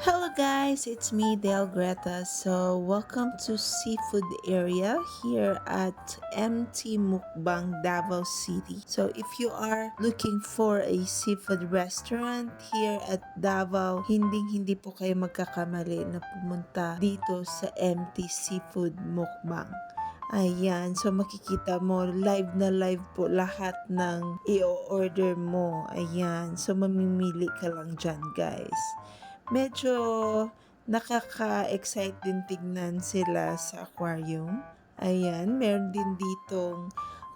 Hello guys, it's me Del Greta. So welcome to Seafood Area here at MT Mukbang Davao City. So if you are looking for a seafood restaurant here at Davao, hindi po kayo magkakamali na pumunta dito sa MT Seafood Mukbang. Ayan, so makikita mo live na live po lahat ng i-order mo. Ayan, so mamimili ka lang dyan guys. Medyo nakaka-excite din tignan sila sa aquarium. Ayan, meron din ditong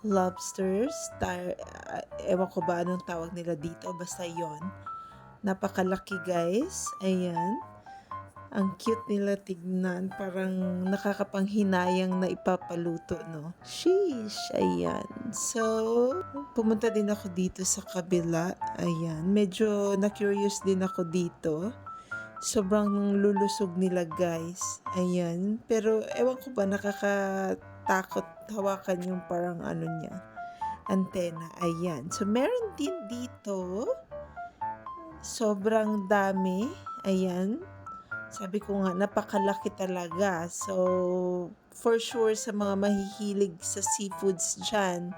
lobsters. Ewan ko ba anong tawag nila dito. Basta yon. Napakalaki guys. Ayan. Ang cute nila tignan. Parang nakakapanghinayang na ipapaluto, no? Sheesh! Ayan. So, pumunta din ako dito sa kabila. Ayan. Medyo na-curious din ako dito. Sobrang lulusog nila guys. Ayan. Pero ewan ko ba nakakatakot hawakan yung parang ano niya. Antena. Ayan. So meron din dito. Sobrang dami. Ayan. Sabi ko nga napakalaki talaga. So for sure sa mga mahihilig sa seafoods dyan.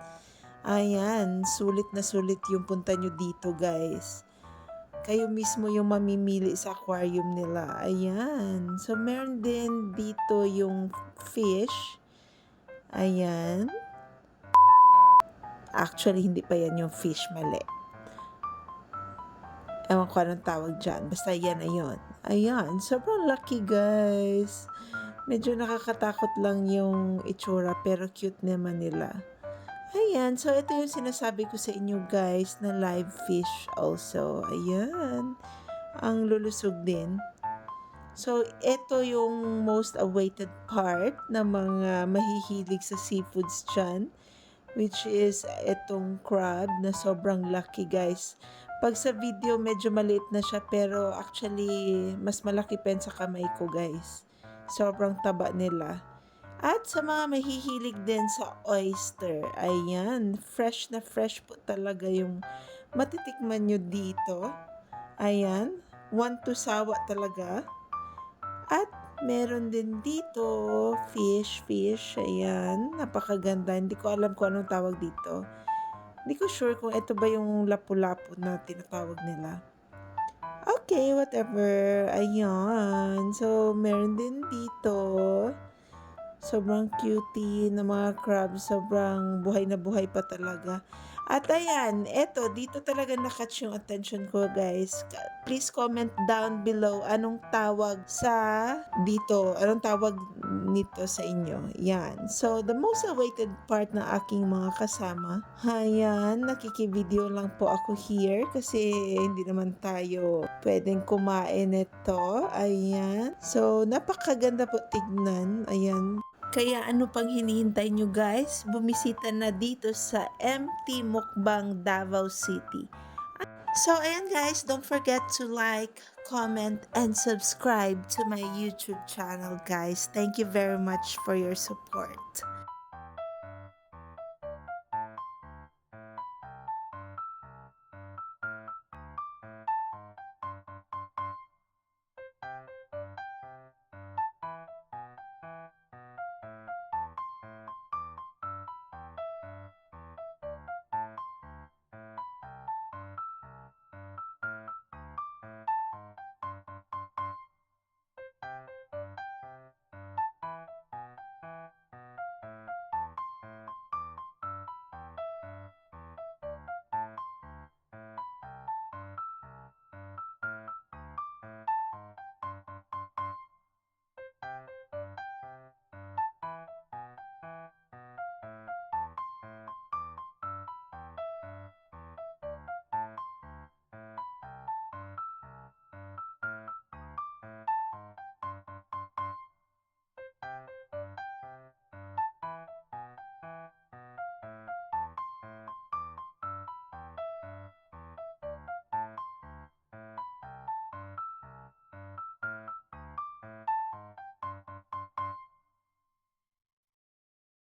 Ayan. Sulit na sulit yung punta nyo dito guys. Kayo mismo yung mamimili sa aquarium nila. Ayan. So, meron din dito yung fish. Ayan. Actually, hindi pa yan yung fish. Mali. Ewan ko anong tawag dyan. Basta yan na yun. Ayan. Sobrang lucky, guys. Medyo nakakatakot lang yung itsura, pero cute naman nila. Ayan, so ito yung sinasabi ko sa inyo guys na live fish also. Ayan, ang lulusog din. So, ito yung most awaited part ng mga mahihilig sa seafoods dyan, which is itong crab na sobrang lucky guys. Pag sa video medyo maliit na siya pero actually mas malaki pa sa kamay ko guys. Sobrang taba nila. At sa mga mahihilig din sa oyster, ayan, fresh na fresh po talaga yung matitikman nyo dito. Ayan, one to sawa talaga. At meron din dito, fish, ayan, napakaganda. Hindi ko alam kung anong tawag dito. Hindi ko sure kung ito ba yung lapu-lapu na tinatawag nila. Okay, whatever. Ayan, so meron din dito. Sobrang cutie na mga crabs. Sobrang buhay na buhay pa talaga. At ayan, eto, dito talaga na-catch yung attention ko guys. Please comment down below anong tawag sa dito. Anong tawag nito sa inyo. Yan. So, the most awaited part ng aking mga kasama. Ayan, nakikivideo lang po ako here kasi hindi naman tayo pwedeng kumain ito. Ayan. So, napakaganda po tignan. Ayan. Kaya ano pang hinihintay nyo guys? Bumisita na dito sa MT Mukbang Davao City. So ayan guys, don't forget to like, comment, and subscribe to my YouTube channel guys. Thank you very much for your support.